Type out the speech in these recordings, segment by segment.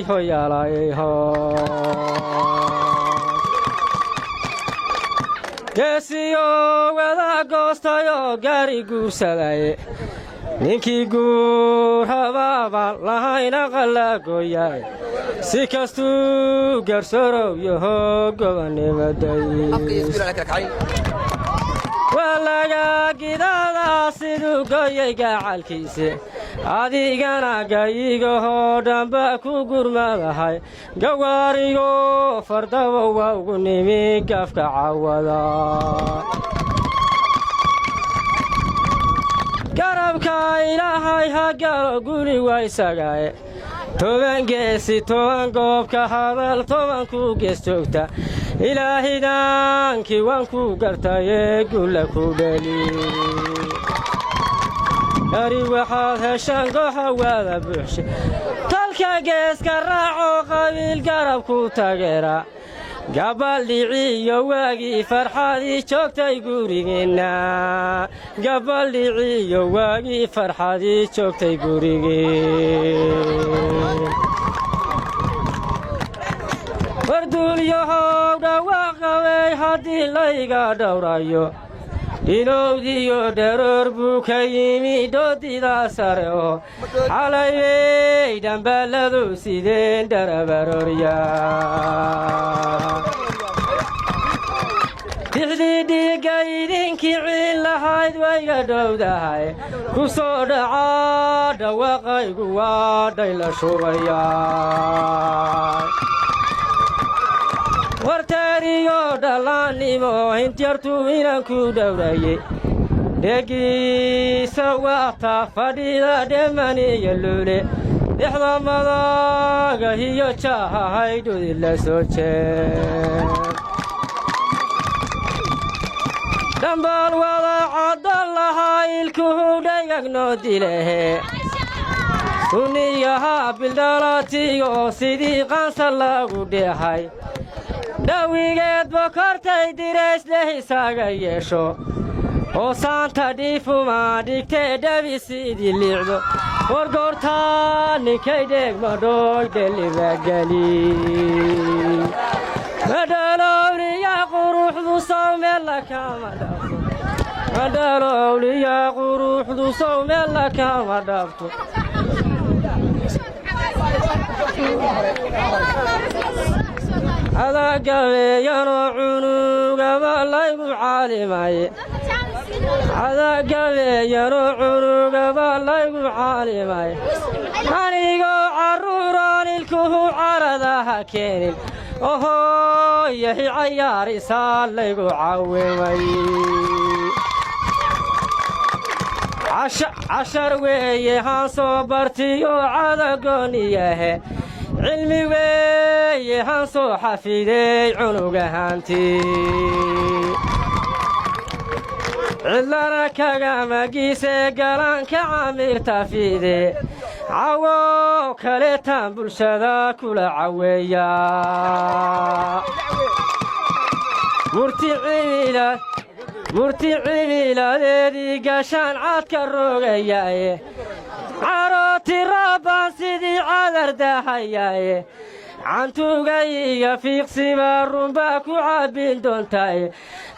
hoyala ho. Yesiyo wada goostayo gaari guursaday ninkii guurhababa lahayna qalagooyay si kastuu garsorow yaho gobanimaday walaga gidada siduu gooyay gacalkiisa adigana gayigaho dhamba ku gurmadahay gawaariyo fardaba waa ugu nimi gafka cawada garabka ilaahay ha galo guri waysagaye toban geesi toban goobka hadal toban ku gees joogta ilaahidaankii waan ku gartaye gulla ku dhali ari waxaad heshaan goxa waada buuxshe talka geeska raaco qabiil garab ku taageera gabaldhiciyo waagii farxadii joogtay gurigeenna gabaldhiciyo waagii farxadii joogtay gurigeen warduulyahow dhawaaqawey haddii layga dhowrayo inowdiyo dharoor buu ka yimi doodida sare oo calaybey dhambaaladu sideen dharabaroorya dixdii dhiigga idinkii ciin lahayd wayga dhowdahay ku soo dhaca dhawaaqaygu waa dhayla shubaya wartaariyo dhallaannimo hintyartuu inanku dhowraye dhegiisa waata fadhida dhemaniyo luule dhexda madaga hiyo jaaha haydhudi la soo jeed dhambaal wada caddan lahaa ilkuhu dhaygagnoo dilehe sunniyaha bildhalatiyo sidii qansa lagu dheehay dhawigeed bokortay diraysdeh isaga yeesho oo saanta dhiifuma dhigtee dhabi sidii liicdo wargoortaa ninkay dheegmadhooy dhelibageli madhalowliya quruxdu sow meella kama dhaafto madhalowliya quruxdu sow meella kama dhaafto adagabeeyanoo cunugaba laygu caalimaye adagabeeyanoo cunugaba laygu caalimaye anigoo carruuraan ilkuhu caradaha keenin ohoo yahi cayaarisaa laygu cawimay cashar weeye haan soo bartiyo cadagooniyahe cilmi weeye haan soo xafidey cunugahaantii cidlana kagamagiise galanka camirta fide cawo kaleetaan bulshada kula caweeya murti cimiladeedii gashaan caadka roogayaaye carooti rabbaan sidii cadar daahayaaye cantuugayga fiiqsibaa runbaa ku cabbin doontaaye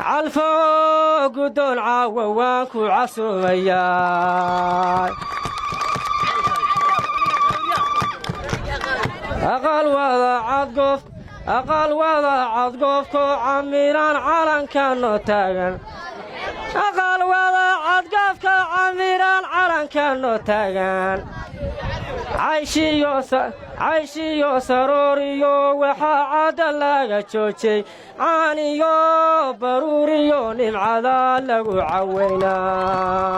calfoo guddoon caawa waan ku casuumayaa aqal wada cadgoofkoo camiraan calankanoo taagan aqal wada cadgoofka camiraan calankanoo taagan cayshiyo sarooriyo waxaa cadda laga joojay caaniyo baruuriyo nimcada lagu cawaynay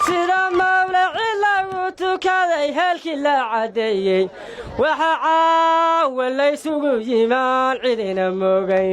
sida mawlaci lagu tukaday heelkii la caddeeyey waxaa caawa laysugu yimaan cidina moogay